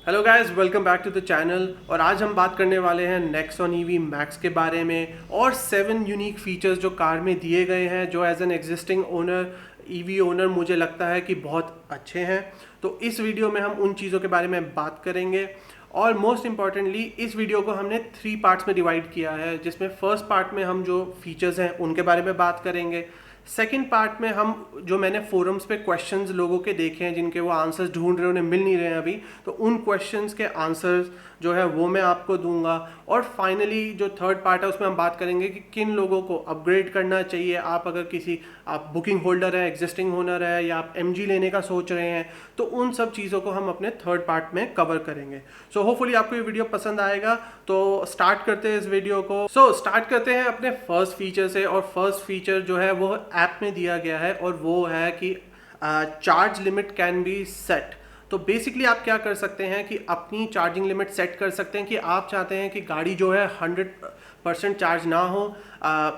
Hello guys, welcome back to the channel. और आज हम बात करने वाले हैं नेक्सॉन ईवी मैक्स के बारे में और 7 यूनिक फीचर्स जो कार में दिए गए हैं, जो as an existing owner EV owner मुझे लगता है कि बहुत अच्छे हैं। तो इस वीडियो में हम उन चीज़ों के बारे में बात करेंगे और मोस्ट इम्पॉर्टेंटली इस वीडियो को हमने 3 पार्ट्स में डिवाइड किया है, जिसमें फर्स्ट पार्ट में हम जो फीचर्स हैं उनके बारे में बात करेंगे। सेकेंड पार्ट में हम जो मैंने फोरम्स पे क्वेश्चंस लोगों के देखे हैं जिनके वो आंसर्स ढूंढ रहे हैं, उन्हें मिल नहीं रहे हैं अभी, तो उन क्वेश्चंस के आंसर्स जो है वो मैं आपको दूंगा। और फाइनली जो थर्ड पार्ट है उसमें हम बात करेंगे कि किन लोगों को अपग्रेड करना चाहिए। आप अगर आप बुकिंग होल्डर हैं, एग्जिस्टिंग ओनर है, या आप एमजी लेने का सोच रहे हैं, तो उन सब चीज़ों को हम अपने थर्ड पार्ट में कवर करेंगे। सो होपफुली आपको ये वीडियो पसंद आएगा। तो स्टार्ट करते हैं इस वीडियो को। स्टार्ट करते हैं अपने फर्स्ट फीचर से। और फर्स्ट फीचर जो है वो ऐप में दिया गया है और वो है कि charge limit can be set. तो बेसिकली आप क्या कर सकते हैं कि अपनी चार्जिंग लिमिट सेट कर सकते हैं कि आप चाहते हैं कि गाड़ी जो है 100% चार्ज ना हो,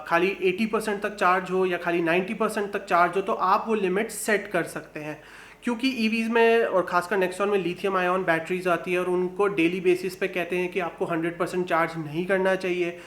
खाली 80% तक चार्ज हो या खाली 90% तक चार्ज हो, तो आप वो लिमिट सेट कर सकते हैं। क्योंकि ईवीज़ में और खासकर नेक्सॉन में लिथियम आयन बैटरीज आती है और उनको डेली बेसिस पे कहते हैं कि आपको 100% चार्ज नहीं करना चाहिए।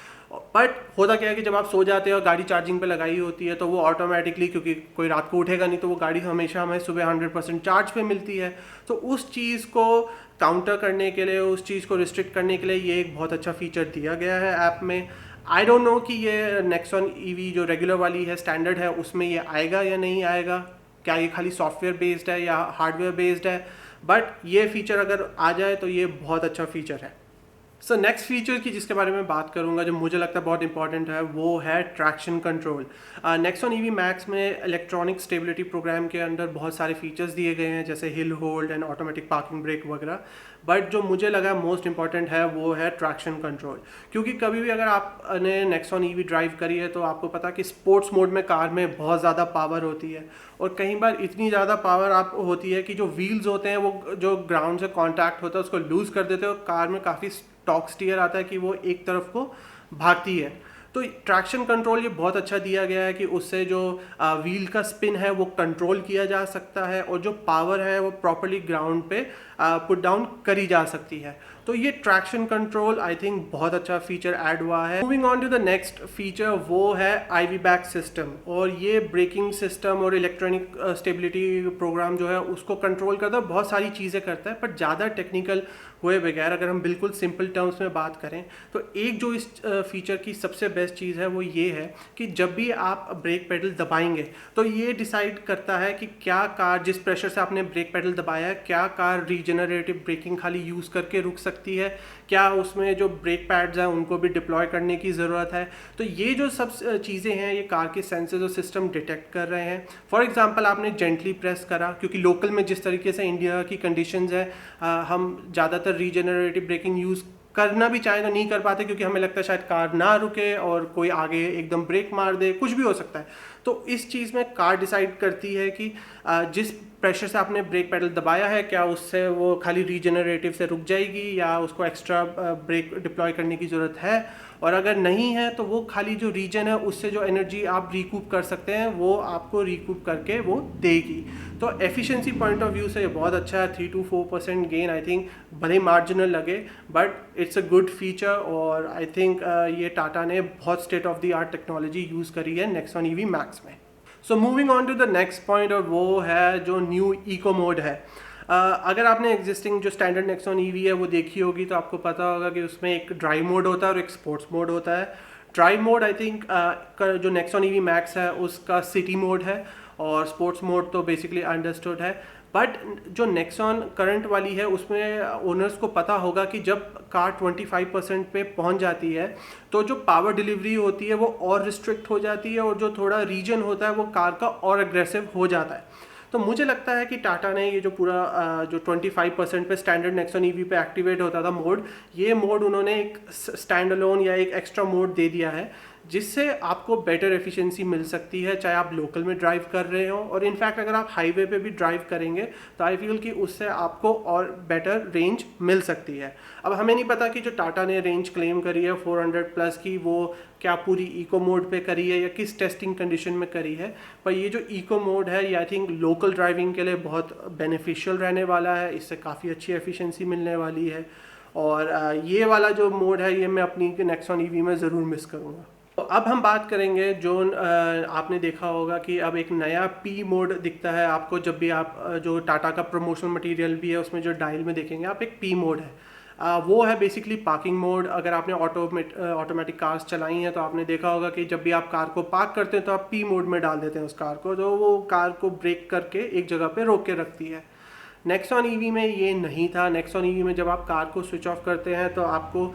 बट होता क्या है कि जब आप सो जाते हैं और गाड़ी चार्जिंग पे लगाई होती है तो वो ऑटोमेटिकली, क्योंकि कोई रात को उठेगा नहीं, तो वो गाड़ी हमेशा हमें सुबह 100% चार्ज पे मिलती है। तो उस चीज़ को काउंटर करने के लिए, उस चीज़ को रिस्ट्रिक्ट करने के लिए ये एक बहुत अच्छा फीचर दिया गया है ऐप में। आई डोंट नो कि ये नेक्सॉन ईवी जो रेगुलर वाली है, स्टैंडर्ड है, उसमें ये आएगा या नहीं आएगा, क्या ये खाली सॉफ्टवेयर बेस्ड है या हार्डवेयर बेस्ड है। बट ये फीचर अगर आ जाए तो ये बहुत अच्छा फीचर है। नेक्स्ट फीचर की जिसके बारे में बात करूंगा, जो मुझे लगता है बहुत इंपॉर्टेंट है, वो है traction control. Nexon EV max में इलेक्ट्रॉनिक स्टेबिलिटी प्रोग्राम के अंदर बहुत सारे फीचर्स दिए गए हैं, जैसे hill hold and automatic parking brake वगैरह। बट जो मुझे लगा मोस्ट इंपॉर्टेंट है वो है ट्रैक्शन कंट्रोल। क्योंकि कभी भी अगर आपने नेक्सॉन ईवी ड्राइव करी है तो आपको पता कि स्पोर्ट्स मोड में कार में बहुत ज़्यादा पावर होती है, और कई बार इतनी ज़्यादा पावर आप होती है कि जो व्हील्स होते हैं वो जो ग्राउंड से कॉन्टैक्ट होता है उसको लूज़ कर देते हैं और कार में काफ़ी टॉर्क स्टीयर आता है कि वो एक तरफ को भागती है। तो ट्रैक्शन कंट्रोल ये बहुत अच्छा दिया गया है कि उससे जो व्हील का स्पिन है वो कंट्रोल किया जा सकता है और जो पावर है वो प्रॉपर्ली ग्राउंड पे पुट डाउन करी जा सकती है। तो ये ट्रैक्शन कंट्रोल आई थिंक बहुत अच्छा फीचर ऐड हुआ है। Moving on to the next feature, वो है आईवी बैक सिस्टम। और ये ब्रेकिंग सिस्टम और इलेक्ट्रॉनिक स्टेबिलिटी प्रोग्राम जो है उसको कंट्रोल करता है, बहुत सारी चीज़ें करता है। पर ज़्यादा टेक्निकल हुए बगैर अगर हम बिल्कुल सिंपल टर्म्स में बात करें तो एक जो इस फीचर की सबसे बेस्ट चीज़ है वो ये है कि जब भी आप ब्रेक पेडल दबाएंगे तो ये डिसाइड करता है कि क्या कार, जिस प्रेशर से आपने ब्रेक पेडल दबाया है, क्या कार रीजनरेटिव ब्रेकिंग खाली यूज़ करके रुक सकती है, क्या उसमें जो ब्रेक पैड्स हैं उनको भी डिप्लॉय करने की ज़रूरत है। तो ये जो सब चीज़ें हैं ये कार के सेंसर्स और सिस्टम डिटेक्ट कर रहे हैं। फॉर एग्जांपल आपने जेंटली प्रेस करा, क्योंकि लोकल में जिस तरीके से इंडिया की कंडीशंस है, हम ज़्यादातर रीजनरेटिव ब्रेकिंग यूज़ करना भी चाहे तो नहीं कर पाते, क्योंकि हमें लगता है शायद कार ना रुके और कोई आगे एकदम ब्रेक मार दे, कुछ भी हो सकता है। तो इस चीज़ में कार डिसाइड करती है कि जिस प्रेशर से आपने ब्रेक पेडल दबाया है, क्या उससे वो खाली रीजनरेटिव से रुक जाएगी या उसको एक्स्ट्रा ब्रेक डिप्लॉय करने की ज़रूरत है, और अगर नहीं है तो वो खाली जो रीजन है उससे जो एनर्जी आप रिकूप कर सकते हैं वो आपको रिकूप करके वो देगी। तो एफिशिएंसी पॉइंट ऑफ व्यू से ये बहुत अच्छा है। 3 to 4% गेन आई थिंक भले ही मार्जिनल लगे, but it's a good feature. और आई थिंक ये टाटा ने बहुत state of the art technology use करी है नेक्सॉन ईवी मैक्स में। So moving on to the next point, और वो है जो न्यू इको मोड है। अगर आपने एग्जिस्टिंग जो स्टैंडर्ड नेक्सॉन ईवी है वो देखी होगी तो आपको पता होगा कि उसमें एक ड्राइव मोड होता है और एक स्पोर्ट्स मोड होता है। ड्राइव मोड आई थिंक जो नेक्सॉन ईवी मैक्स है उसका सिटी मोड है, और स्पोर्ट्स मोड तो बेसिकली अंडरस्टूड है। बट जो नेक्सॉन करंट वाली है उसमें ओनर्स को पता होगा कि जब कार 25% पे पहुंच जाती है तो जो पावर डिलीवरी होती है वो और रिस्ट्रिक्ट हो जाती है, और जो थोड़ा रीजन होता है वो कार का और अग्रेसिव हो जाता है। तो मुझे लगता है कि टाटा ने ये जो पूरा जो 25% पे स्टैंडर्ड नेक्सॉन ईवी पे एक्टिवेट होता था मोड, ये मोड उन्होंने एक स्टैंड अलोन या एक एक्स्ट्रा मोड दे दिया है, जिससे आपको बेटर एफिशिएंसी मिल सकती है, चाहे आप लोकल में ड्राइव कर रहे हो, और इनफैक्ट अगर आप हाईवे पे भी ड्राइव करेंगे तो आई फील कि उससे आपको और बेटर रेंज मिल सकती है। अब हमें नहीं पता कि जो टाटा ने रेंज क्लेम करी है 400 प्लस की, वो क्या पूरी इको मोड पे करी है या किस टेस्टिंग कंडीशन में करी है, पर ये जो इको मोड है ये आई थिंक लोकल ड्राइविंग के लिए बहुत बेनिफिशियल रहने वाला है, इससे काफ़ी अच्छी एफिशिएंसी मिलने वाली है। और ये वाला जो मोड है ये मैं अपनी नेक्सॉन ईवी में ज़रूर मिस करूँगा। तो अब हम बात करेंगे जो आपने देखा होगा कि अब एक नया पी मोड दिखता है आपको जब भी आप जो टाटा का प्रमोशनल मटेरियल भी है उसमें जो डायल में देखेंगे आप, एक पी मोड है। वो है बेसिकली पार्किंग मोड। अगर आपने ऑटोमेटिक कार्स चलाई हैं तो आपने देखा होगा कि जब भी आप कार को पार्क करते हैं तो आप पी मोड में डाल देते हैं उस कार को, तो वो कार को ब्रेक करके एक जगह पे रोक के रखती है। नेक्सॉन ईवी में ये नहीं था। नेक्सॉन ईवी में जब आप कार को स्विच ऑफ करते हैं तो आपको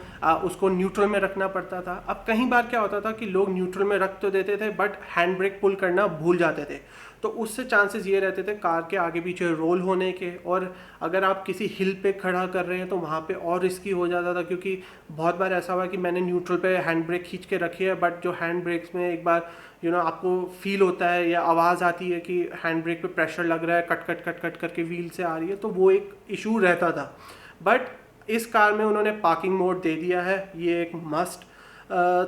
उसको न्यूट्रल में रखना पड़ता था। अब कई बार क्या होता था कि लोग न्यूट्रल में रख तो देते थे बट हैंड ब्रेक पुल करना भूल जाते थे, तो उससे चांसेस ये रहते थे कार के आगे पीछे रोल होने के, और अगर आप किसी हिल पे खड़ा कर रहे हैं तो वहाँ पे और रिस्की हो जाता था, क्योंकि बहुत बार ऐसा हुआ कि मैंने न्यूट्रल पे हैंड ब्रेक खींच के रखी है बट जो हैंड ब्रेक्स में एक बार आपको फील होता है या आवाज़ आती है कि हैंड ब्रेक पे प्रेशर लग रहा है, कट कट कट कट करके व्हील से आ रही है, तो वो एक इशू रहता था। बट इस कार में उन्होंने पार्किंग मोड दे दिया है, ये एक मस्ट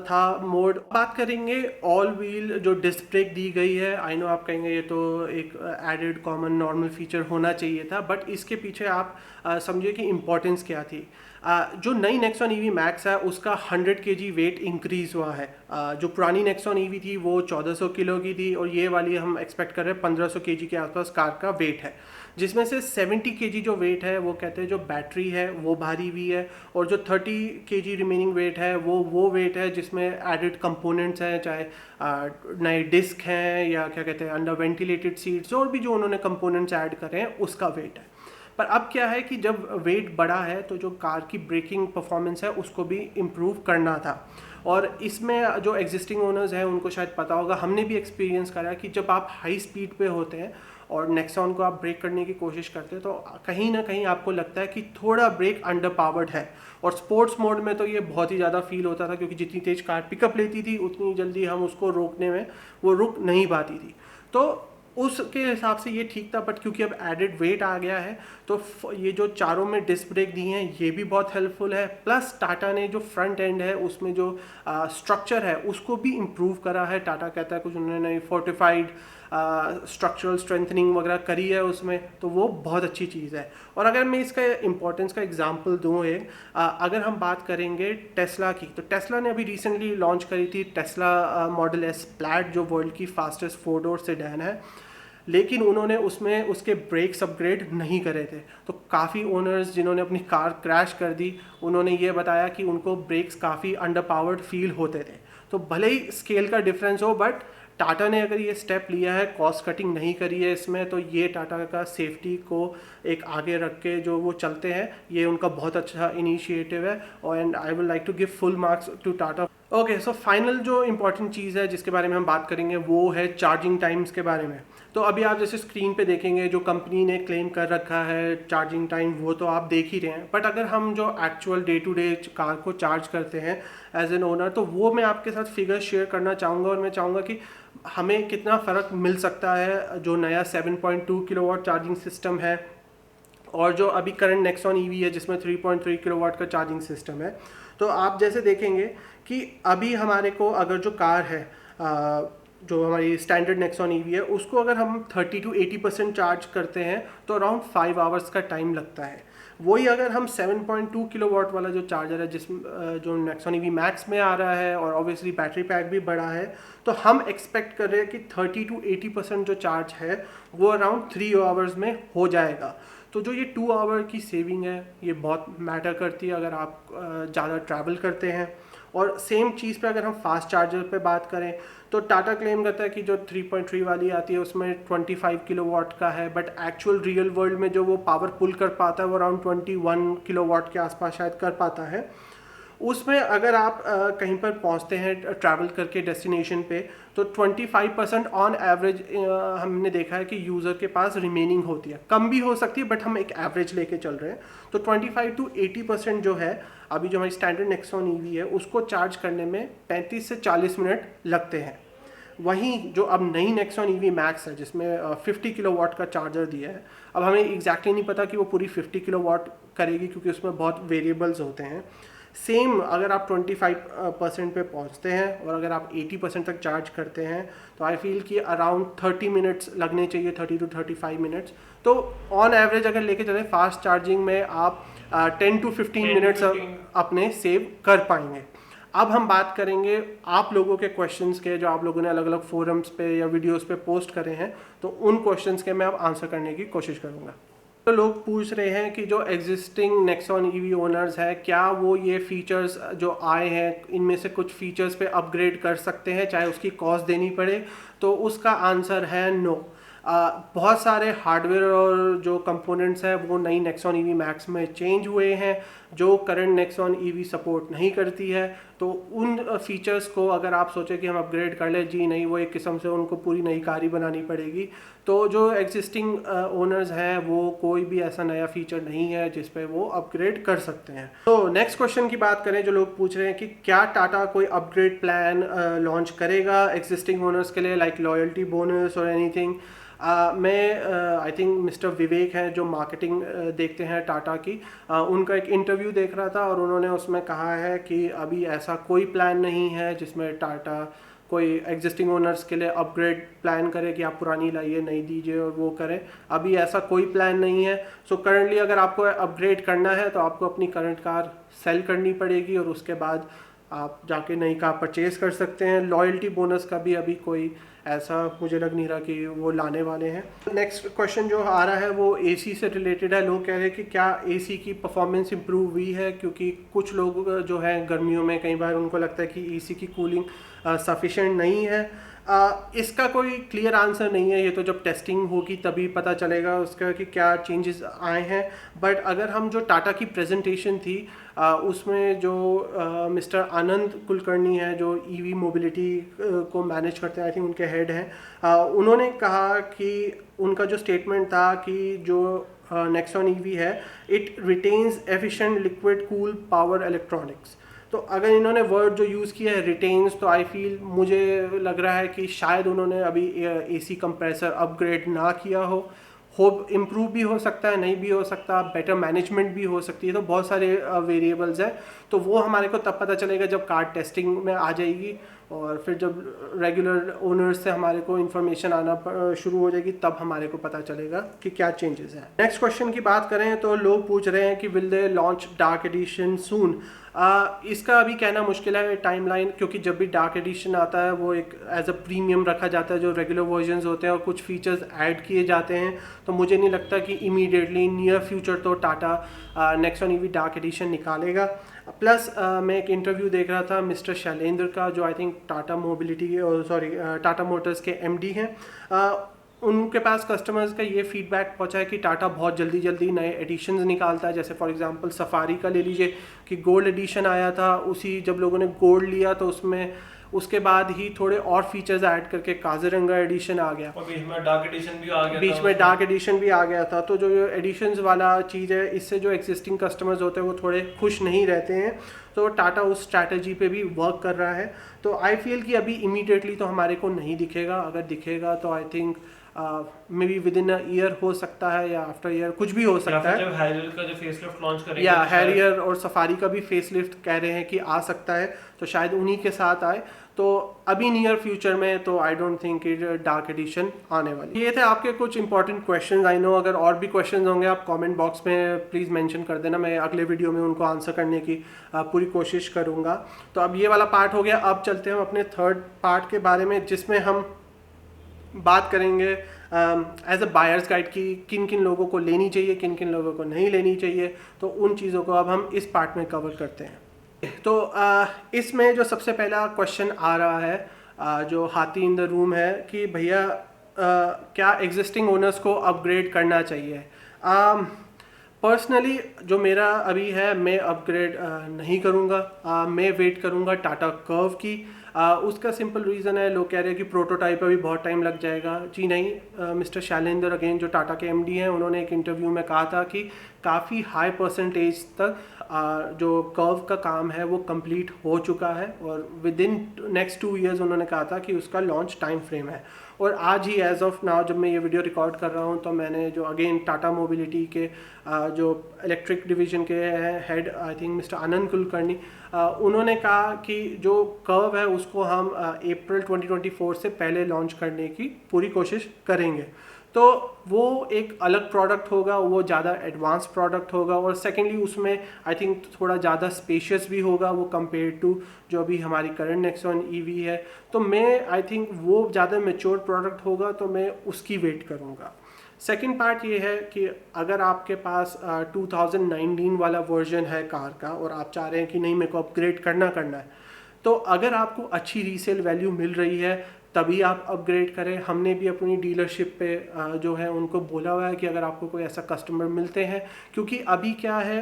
था मोड। बात करेंगे ऑल व्हील जो डिस्क ब्रेक दी गई है। आई नो आप कहेंगे ये तो एक एडेड कॉमन नॉर्मल फीचर होना चाहिए था, बट इसके पीछे आप समझिए कि इम्पोर्टेंस क्या थी। जो नई नेक्सॉन ईवी मैक्स है उसका 100 kg वेट इंक्रीज़ हुआ है। जो पुरानी नेक्सॉन ईवी थी वो 1400 किलो की थी, और ये वाली हम एक्सपेक्ट कर रहे हैं 1500 kg के आसपास कार का वेट है, जिसमें से 70 kg जो वेट है वो कहते हैं जो बैटरी है वो भारी हुई है, और जो 30 kg रिमेनिंग वेट है वो वेट है जिसमें एडिड कंपोनेंट्स हैं, चाहे नए डिस्क हैं या क्या कहते हैं अंडर वेंटिलेटेड सीट्स, और भी जो उन्होंने कंपोनेंट्स ऐड करे हैं उसका वेट है। पर अब क्या है कि जब वेट बड़ा है तो जो कार की ब्रेकिंग परफॉर्मेंस है उसको भी इम्प्रूव करना था, और इसमें जो एग्जिस्टिंग ओनर्स हैं उनको शायद पता होगा, हमने भी एक्सपीरियंस करा कि जब आप हाई स्पीड पे होते हैं और नेक्सॉन को आप ब्रेक करने की कोशिश करते हैं तो कहीं ना कहीं आपको लगता है कि थोड़ा ब्रेक अंडर पावर्ड है। और स्पोर्ट्स मोड में तो ये बहुत ही ज़्यादा फील होता था, क्योंकि जितनी तेज़ कार पिकअप लेती थी उतनी जल्दी हम उसको रोकने में वो रुक नहीं पाती थी, तो उसके हिसाब से ये ठीक था। बट क्योंकि अब एडेड वेट आ गया है तो ये जो चारों में डिस्क ब्रेक दी हैं ये भी बहुत हेल्पफुल है। प्लस टाटा ने जो फ्रंट एंड है उसमें जो स्ट्रक्चर है उसको भी इम्प्रूव करा है। टाटा कहता है कुछ उन्होंने फोर्टिफाइड स्ट्रक्चरल स्ट्रेंथनिंग वगैरह करी है उसमें, तो वो बहुत अच्छी चीज़ है। और अगर मैं इसका इंपॉर्टेंस का एग्जांपल दूँ अगर हम बात करेंगे टेस्ला की, तो टेस्ला ने अभी रिसेंटली लॉन्च करी थी टेस्ला मॉडल एस प्लैट, जो वर्ल्ड की फास्टेस्ट 4 डोर सेडान है, लेकिन उन्होंने उसमें उसके ब्रेक्स अपग्रेड नहीं करे थे। तो काफ़ी ओनर्स जिन्होंने अपनी कार क्रैश कर दी उन्होंने ये बताया कि उनको ब्रेक्स काफ़ी अंडर पावर्ड फील होते थे। तो भले ही स्केल का डिफरेंस हो, बट टाटा ने अगर ये स्टेप लिया है, कॉस्ट कटिंग नहीं करी है इसमें, तो ये टाटा का सेफ्टी को एक आगे रख के जो वो चलते हैं, ये उनका बहुत अच्छा इनिशिएटिव है, और and I will like to give full marks to Tata. Okay, so final जो इंपॉर्टेंट चीज़ है जिसके बारे में हम बात करेंगे वो है चार्जिंग टाइम्स के बारे में। तो अभी आप जैसे स्क्रीन पे देखेंगे जो कंपनी ने क्लेम कर रखा है चार्जिंग टाइम, वो तो आप देख ही रहे हैं, बट अगर हम जो actual day to day car को चार्ज करते हैं एज एन ओनर, तो वो मैं आपके साथ फिगर शेयर करना चाहूँगा, और मैं चाहूँगा कि हमें कितना फ़र्क मिल सकता है जो नया 7.2 किलोवाट चार्जिंग सिस्टम है और जो अभी करंट नेक्सॉन ईवी है जिसमें 3.3 किलोवाट का चार्जिंग सिस्टम है। तो आप जैसे देखेंगे कि अभी हमारे को अगर जो कार है जो हमारी स्टैंडर्ड नेक्सॉन ईवी है उसको अगर हम 30 to 80% चार्ज करते हैं तो अराउंड 5 आवर्स का टाइम लगता है। वही अगर हम 7.2 किलोवाट वाला जो चार्जर है जो नेक्सॉन ईवी मैक्स में आ रहा है, और ऑब्वियसली बैटरी पैक भी बड़ा है, तो हम एक्सपेक्ट कर रहे हैं कि 30 to 80% जो चार्ज है वो अराउंड 3 आवर्स में हो जाएगा। तो जो ये 2 आवर की सेविंग है ये बहुत मैटर करती है अगर आप ज़्यादा ट्रैवल करते हैं। और सेम चीज़ पे अगर हम फास्ट चार्जर पे बात करें तो टाटा क्लेम करता है कि जो 3.3 वाली आती है उसमें 25 किलोवाट का है, बट एक्चुअल रियल वर्ल्ड में जो वो पावर पुल कर पाता है वो अराउंड 21 किलोवाट के आसपास शायद कर पाता है। उसमें अगर आप कहीं पर पहुंचते हैं ट्रैवल करके डेस्टिनेशन पे, तो 25% ऑन एवरेज हमने देखा है कि यूज़र के पास रिमेनिंग होती है। कम भी हो सकती है बट हम एक एवरेज लेके चल रहे हैं। तो 25 to 80% जो है अभी जो हमारी स्टैंडर्ड नेक्सॉन ईवी है उसको चार्ज करने में 35 से 40 मिनट लगते हैं। वहीं जो अब नई नेक्सॉन ईवी मैक्स है जिसमें 50 किलोवाट का चार्जर दिया है, अब हमें एग्जैक्टली नहीं पता कि वो पूरी 50 किलोवाट करेगी क्योंकि उसमें बहुत वेरिएबल्स होते हैं। सेम अगर आप 25% पे पहुंचते हैं और अगर आप 80% तक चार्ज करते हैं तो आई फील कि अराउंड 30 मिनट्स लगने चाहिए, 30 to 35 मिनट्स। तो ऑन एवरेज अगर लेके चलें फास्ट चार्जिंग में आप 10 to 15 मिनट्स अपने सेव कर पाएंगे। अब हम बात करेंगे आप लोगों के क्वेश्चंस के, जो आप लोगों ने अलग अलग फोरम्स पे या वीडियोस पे पोस्ट करे हैं, तो उन क्वेश्चंस के मैं अब आंसर करने की कोशिश करूंगा। तो लोग पूछ रहे हैं कि जो एग्जिस्टिंग नेक्सॉन ईवी ओनर्स है क्या वो ये फीचर्स जो आए हैं इनमें से कुछ फीचर्स पे अपग्रेड कर सकते हैं चाहे उसकी कॉस्ट देनी पड़े। तो उसका आंसर है नो। बहुत सारे हार्डवेयर और जो कंपोनेंट्स हैं वो नई नेक्सॉन ईवी मैक्स में चेंज हुए हैं जो करंट नेक्सॉन ईवी सपोर्ट नहीं करती है। तो उन फीचर्स को अगर आप सोचें कि हम अपग्रेड कर लें, जी नहीं, वो एक किस्म से उनको पूरी नई कार ही बनानी पड़ेगी। तो जो एग्जिस्टिंग ओनर्स हैं वो कोई भी ऐसा नया फीचर नहीं है जिस पे वो अपग्रेड कर सकते हैं। तो नेक्स्ट क्वेश्चन की बात करें, जो लोग पूछ रहे हैं कि क्या टाटा कोई अपग्रेड प्लान लॉन्च करेगा एग्जिस्टिंग ओनर्स के लिए, लाइक लॉयल्टी बोनस और एनीथिंग। मैं आई थिंक मिस्टर विवेक हैं जो मार्केटिंग देखते हैं टाटा की, उनका एक इंटरव्यू देख रहा था और उन्होंने उसमें कहा है कि अभी ऐसा कोई प्लान नहीं है जिसमें टाटा कोई एग्जिस्टिंग ओनर्स के लिए अपग्रेड प्लान करे कि आप पुरानी लाइए नई दीजिए और वो करें। अभी ऐसा कोई प्लान नहीं है। सो करंटली अगर आपको अपग्रेड करना है तो आपको अपनी करंट कार सेल करनी पड़ेगी और उसके बाद आप जाके नई कार परचेज कर सकते हैं। लॉयल्टी बोनस का भी अभी कोई ऐसा मुझे लग नहीं रहा कि वो लाने वाले हैं। नेक्स्ट क्वेश्चन जो आ रहा है वो एसी से रिलेटेड है। लोग कह रहे हैं कि क्या एसी की परफॉर्मेंस इंप्रूव हुई है, क्योंकि कुछ लोग जो हैं गर्मियों में कई बार उनको लगता है कि एसी की कूलिंग सफिशेंट नहीं है। इसका कोई क्लियर आंसर नहीं है, ये तो जब टेस्टिंग होगी तभी पता चलेगा उसका कि क्या चेंजेस आए हैं। बट अगर हम जो टाटा की प्रेजेंटेशन थी उसमें जो मिस्टर आनंद कुलकर्णी है जो ईवी मोबिलिटी को मैनेज करते हैं, आई थिंक उनके हेड हैं, उन्होंने कहा कि उनका जो स्टेटमेंट था कि जो नेक्सॉन ईवी है it retains efficient liquid cool power electronics. तो अगर इन्होंने वर्ड जो यूज़ किया है रिटेन्स, तो आई फील मुझे लग रहा है कि शायद उन्होंने अभी एसी कंप्रेसर अपग्रेड ना किया हो इम्प्रूव भी हो सकता है, नहीं भी हो सकता, बेटर मैनेजमेंट भी हो सकती है। तो बहुत सारे वेरिएबल्स हैं, तो वो हमारे को तब पता चलेगा जब कार टेस्टिंग में आ जाएगी और फिर जब रेगुलर ओनर्स से हमारे को इन्फॉर्मेशन आना शुरू हो जाएगी तब हमारे को पता चलेगा कि क्या चेंजेस हैं। नेक्स्ट क्वेश्चन की बात करें तो लोग पूछ रहे हैं कि will they launch dark edition soon. इसका अभी कहना मुश्किल है टाइमलाइन, क्योंकि जब भी डार्क एडिशन आता है वो एक एज अ प्रीमियम रखा जाता है जो रेगुलर वर्जन्स होते हैं और कुछ फीचर्स ऐड किए जाते हैं। तो मुझे नहीं लगता कि इमीडिएटली नियर फ्यूचर तो Tata Nexon EV dark edition निकालेगा। प्लस मैं एक इंटरव्यू देख रहा था मिस्टर शैलेंद्र का जो I think Tata mobility Tata Motors के एमडी हैं। उनके पास कस्टमर्स का ये फीडबैक पहुंचा है कि टाटा बहुत जल्दी नए एडिशंस निकालता है। जैसे फॉर एग्जांपल सफारी का ले लीजिए कि गोल्ड एडिशन आया था, उसी जब लोगों ने गोल्ड लिया तो उसमें उसके बाद ही थोड़े और फीचर्स ऐड करके काजीरंगा एडिशन आ गया और बीच में डार्क एडिशन भी आ गया था। तो जो एडिशंस वाला चीज़ है इससे जो एग्जिस्टिंग कस्टमर्स होते हैं वो थोड़े खुश नहीं रहते हैं। तो टाटा उस स्ट्रैटेजी पे भी वर्क कर रहा है। तो आई फील कि अभी इमीडिएटली तो हमारे को नहीं दिखेगा, अगर दिखेगा तो I think may be with in a year हो सकता है या आफ्टर ईयर, कुछ भी हो सकता है। जब हैरियर का जो फेसलिफ्ट लॉन्च करेंगे या हैरियर और सफारी का भी फेसलिफ्ट कह रहे हैं कि आ सकता है, तो शायद उन्हीं के साथ आए। तो अभी नियर फ्यूचर में तो I don't think dark edition आने वाली। ये थे आपके कुछ इंपॉर्टेंट क्वेश्चंस। आई नो अगर और भी क्वेश्चंस होंगे आप कमेंट बॉक्स में प्लीज़ मेंशन कर देना, मैं अगले वीडियो में उनको आंसर करने की पूरी कोशिश करूँगा। तो अब ये वाला पार्ट हो गया, अब चलते हैं हम अपने थर्ड पार्ट के बारे में जिसमें हम बात करेंगे एज अ बायर्स गाइड की किन किन लोगों को लेनी चाहिए, किन किन लोगों को नहीं लेनी चाहिए। तो उन चीज़ों को अब हम इस पार्ट में कवर करते हैं। तो इसमें जो सबसे पहला क्वेश्चन आ रहा है जो हाथी इन द रूम है कि भैया क्या एग्जिस्टिंग ओनर्स को अपग्रेड करना चाहिए। पर्सनली जो मेरा अभी है, मैं अपग्रेड नहीं करूँगा। मैं वेट करूँगा टाटा कर्व की। उसका सिंपल रीज़न है, लोग कह रहे हैं कि प्रोटोटाइप अभी बहुत टाइम लग जाएगा। जी नहीं, मिस्टर शैलेंद्र अगेन जो टाटा के एमडी हैं, उन्होंने एक इंटरव्यू में कहा था कि काफ़ी हाई परसेंटेज तक जो कर्व का काम है वो कंप्लीट हो चुका है और विद इन नेक्स्ट 2 ईयर्स उन्होंने कहा था कि उसका लॉन्च टाइम फ्रेम है। और आज ही एज ऑफ नाउ जब मैं ये वीडियो रिकॉर्ड कर रहा हूँ, तो मैंने जो अगेन टाटा मोबिलिटी के जो इलेक्ट्रिक डिवीज़न के head I think mister Anand Kulkarni, उन्होंने कहा कि जो कर्व है उसको हम अप्रैल 2024 से पहले लॉन्च करने की पूरी कोशिश करेंगे। तो वो एक अलग प्रोडक्ट होगा, वो ज़्यादा एडवांस प्रोडक्ट होगा और सेकेंडली उसमें आई थिंक थोड़ा ज़्यादा स्पेशियस भी होगा वो कंपेयर टू जो अभी हमारी करंट नेक्सॉन ईवी है। तो मैं आई थिंक वो ज़्यादा मैच्योर प्रोडक्ट होगा, तो मैं उसकी वेट करूँगा। सेकेंड पार्ट ये है कि अगर आपके पास 2019 वाला वर्जन है कार का और आप चाह रहे हैं कि नहीं मेरे को अपग्रेड करना है, तो अगर आपको अच्छी रीसेल वैल्यू मिल रही है तभी आप अपग्रेड करें। हमने भी अपनी डीलरशिप पे जो है उनको बोला हुआ है कि अगर आपको कोई ऐसा कस्टमर मिलते हैं, क्योंकि अभी क्या है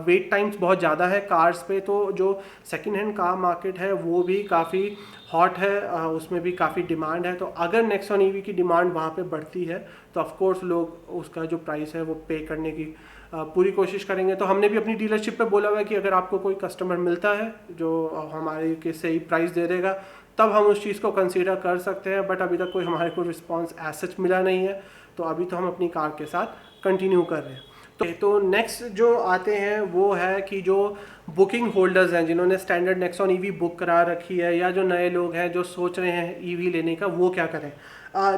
वेट टाइम्स बहुत ज़्यादा है कार्स पे, तो जो सेकंड हैंड कार मार्केट है वो भी काफ़ी हॉट है, उसमें भी काफ़ी डिमांड है। तो अगर नेक्सॉन ईवी की डिमांड वहाँ पे बढ़ती है तो ऑफ कोर्स लोग उसका जो प्राइस है वो पे करने की पूरी कोशिश करेंगे। तो हमने भी अपनी डीलरशिप पे बोला हुआ है कि अगर आपको कोई कस्टमर मिलता है जो हमारे के सही प्राइस दे देगा तब हम उस चीज़ को कंसीडर कर सकते हैं। बट अभी तक कोई हमारे को रिस्पांस एज सच मिला नहीं है, तो अभी तो हम अपनी कार के साथ कंटिन्यू कर रहे हैं। तो नेक्स्ट जो आते हैं वो है कि जो बुकिंग होल्डर्स हैं जिन्होंने स्टैंडर्ड नेक्सॉन ईवी बुक करा रखी है या जो नए लोग हैं जो सोच रहे हैं ईवी लेने का, वो क्या करें।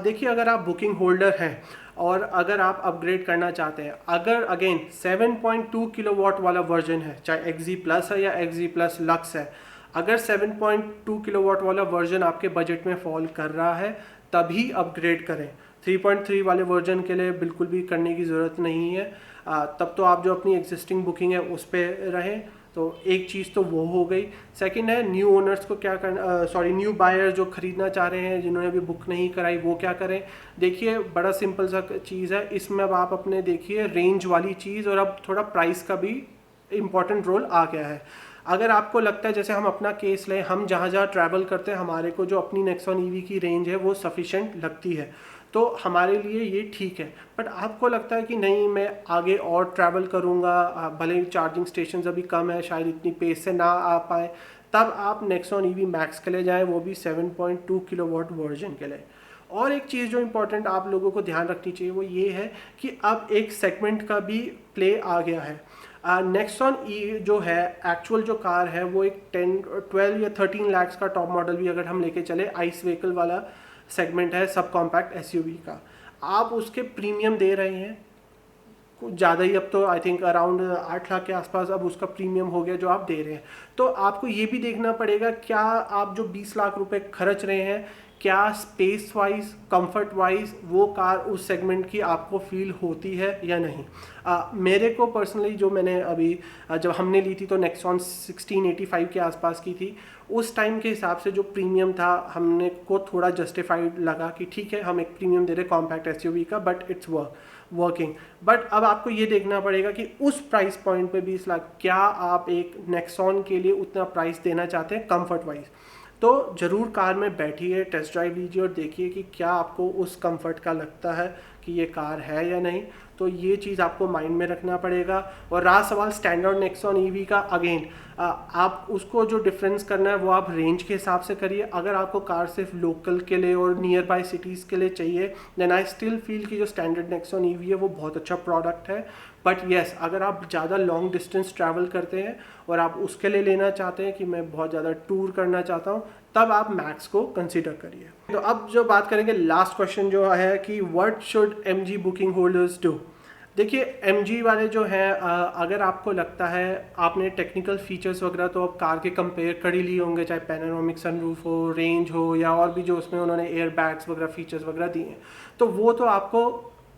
देखिए, अगर आप बुकिंग होल्डर हैं और अगर आप अपग्रेड करना चाहते हैं, अगर अगेन 7.2 किलोवाट वाला वर्जन है, चाहे XZ प्लस है या XZ प्लस लक्स है, अगर 7.2 किलोवाट वाला वर्जन आपके बजट में फॉल कर रहा है तभी अपग्रेड करें। 3.3 वाले वर्जन के लिए बिल्कुल भी करने की ज़रूरत नहीं है। तब तो आप जो अपनी एग्जिस्टिंग बुकिंग है उस पर रहें। तो एक चीज़ तो वो हो गई। सेकंड है न्यू ओनर्स को क्या करना, न्यू बायर जो ख़रीदना चाह रहे हैं जिन्होंने अभी बुक नहीं कराई, वो क्या करें। देखिए, बड़ा सिंपल सा चीज़ है इसमें। अब आप अपने देखिए रेंज वाली चीज़ और अब थोड़ा प्राइस का भी इम्पॉर्टेंट रोल आ गया है। अगर आपको लगता है, जैसे हम अपना केस लें, हम जहाँ जहाँ ट्रैवल करते हैं हमारे को जो अपनी नेक्सॉन ईवी की रेंज है वो सफिशेंट लगती है, तो हमारे लिए ये ठीक है। बट आपको लगता है कि नहीं मैं आगे और ट्रैवल करूँगा, भले ही चार्जिंग स्टेशन अभी कम है, शायद इतनी पेस से ना आ पाए, तब आप नेक्सॉन ईवी मैक्स के लिए जाएँ, वो भी 7.2 किलोवाट वर्जन के लिए। और एक चीज़ जो इम्पोर्टेंट आप लोगों को ध्यान रखनी चाहिए वो ये है कि अब एक सेगमेंट का भी प्ले आ गया है। नेक्सॉन ई जो है एक्चुअल जो कार है वो एक 12 या 13 लाख का टॉप मॉडल भी अगर हम लेके चले, आइस व्हीकल वाला सेगमेंट है सब कॉम्पैक्ट एसयूवी का, आप उसके प्रीमियम दे रहे हैं कुछ ज़्यादा ही। अब तो आई थिंक अराउंड 8 लाख के आसपास अब उसका प्रीमियम हो गया जो आप दे रहे हैं। तो आपको ये भी देखना पड़ेगा क्या आप जो 20 लाख रुपए खर्च रहे हैं, क्या स्पेस वाइज कंफर्ट वाइज वो कार उस सेगमेंट की आपको फील होती है या नहीं। मेरे को पर्सनली जो मैंने अभी जब हमने ली थी तो नेक्सॉन 1685 के आसपास की थी, उस टाइम के हिसाब से जो प्रीमियम था हमने को थोड़ा जस्टिफाइड लगा कि ठीक है हम एक प्रीमियम दे रहे कॉम्पैक्ट एसयूवी का, बट इट्स वर्किंग। बट अब आपको ये देखना पड़ेगा कि उस प्राइस पॉइंट पे 20 लाख क्या आप एक नेक्सॉन के लिए उतना प्राइस देना चाहते हैं कंफर्ट वाइज। तो ज़रूर कार में बैठिए, टेस्ट ड्राइव लीजिए और देखिए कि क्या आपको उस कंफर्ट का लगता है कि ये कार है या नहीं। तो ये चीज़ आपको माइंड में रखना पड़ेगा। और रहा सवाल स्टैंडर्ड नेक्सॉन ईवी का, अगेन आप उसको जो डिफरेंस करना है वो आप रेंज के हिसाब से करिए। अगर आपको कार सिर्फ लोकल के लिए और नियर बाय सिटीज़ के लिए चाहिए, देन आई स्टिल फील कि जो स्टैंडर्ड नेक्सॉन ईवी है वो बहुत अच्छा प्रोडक्ट है। बट येस, अगर आप ज़्यादा लॉन्ग डिस्टेंस ट्रैवल करते हैं और आप उसके लिए लेना चाहते हैं कि मैं बहुत ज़्यादा टूर करना चाहता हूँ, तब आप मैक्स को कंसीडर करिए। तो अब जो बात करेंगे लास्ट क्वेश्चन जो है कि what should MG booking holders do. देखिए, MG वाले जो हैं, अगर आपको लगता है आपने टेक्निकल फीचर्स वगैरह तो अब कार के कंपेयर कर ही लिए होंगे, चाहे पैनोरामिक सनरूफ हो, रेंज हो या और भी जो उसमें उन्होंने एयर बैग्स वगैरह फीचर्स वगैरह दिए हैं, तो वो तो आपको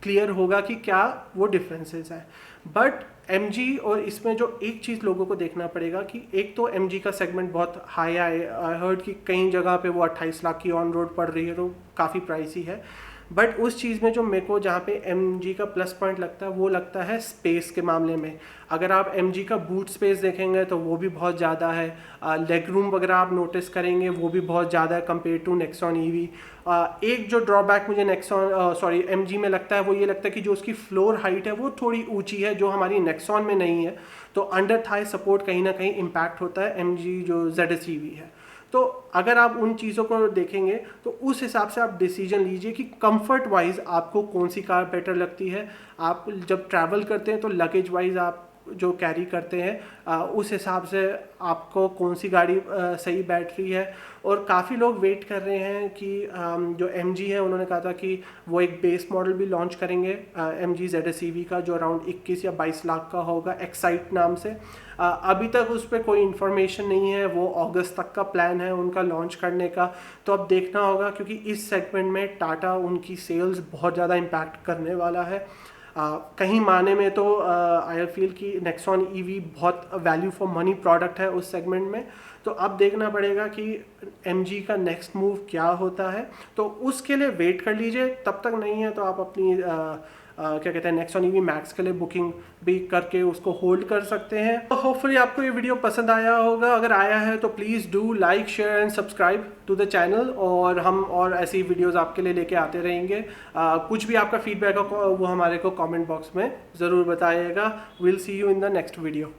क्लियर होगा कि क्या वो डिफरेंसेस हैं। बट MG और इसमें जो एक चीज़ लोगों को देखना पड़ेगा कि एक तो MG का सेगमेंट बहुत हाई आई हर्ड कि कई जगह पे वो 28 लाख की ऑन रोड पड़ रही है, तो काफ़ी प्राइसी है। बट उस चीज़ में जो मेरे को जहाँ पे MG का प्लस पॉइंट लगता है वो लगता है स्पेस के मामले में। अगर आप MG का बूट स्पेस देखेंगे तो वो भी बहुत ज़्यादा है, लेग रूम वगैरह आप नोटिस करेंगे वो भी बहुत ज़्यादा है कंपेयर टू नेक्सॉन ईवी। एक जो ड्रॉबैक मुझे MG में लगता है वो ये लगता है कि जो उसकी फ्लोर हाइट है वो थोड़ी ऊंची है, जो हमारी नेक्सॉन में नहीं है, तो अंडर थाई सपोर्ट कहीं ना कहीं इम्पैक्ट होता है MG जो ZS EV है। तो अगर आप उन चीज़ों को देखेंगे तो उस हिसाब से आप डिसीजन लीजिए कि कंफर्ट वाइज आपको कौन सी कार बेटर लगती है। आप जब ट्रैवल करते हैं तो लगेज वाइज आप जो कैरी करते हैं उस हिसाब से आपको कौन सी गाड़ी सही बैठ रही है। और काफ़ी लोग वेट कर रहे हैं कि जो MG है उन्होंने कहा था कि वो एक बेस मॉडल भी लॉन्च करेंगे MG ZS EV का, जो अराउंड 21 या 22 लाख का होगा, एक्साइट नाम से। अभी तक उस पर कोई इन्फॉर्मेशन नहीं है, वो अगस्त तक का प्लान है उनका लॉन्च करने का। तो अब देखना होगा, क्योंकि इस सेगमेंट में टाटा उनकी सेल्स बहुत ज़्यादा इम्पैक्ट करने वाला है। कहीं माने में तो आई फील कि नेक्सॉन EV बहुत वैल्यू फॉर मनी प्रोडक्ट है उस सेगमेंट में। तो अब देखना पड़ेगा कि MG का नेक्स्ट मूव क्या होता है, तो उसके लिए वेट कर लीजिए। तब तक नहीं है तो आप अपनी क्या कहते हैं नेक्सॉन EV मैक्स के लिए बुकिंग भी करके उसको होल्ड कर सकते हैं। तो होपफुली आपको ये वीडियो पसंद आया होगा। अगर आया है तो please do like, share and subscribe to the channel, और हम और ऐसी वीडियोस आपके लिए लेके आते रहेंगे। कुछ भी आपका फीडबैक हो वो हमारे को कमेंट बॉक्स में ज़रूर बताइएगा। Will see you in the next video.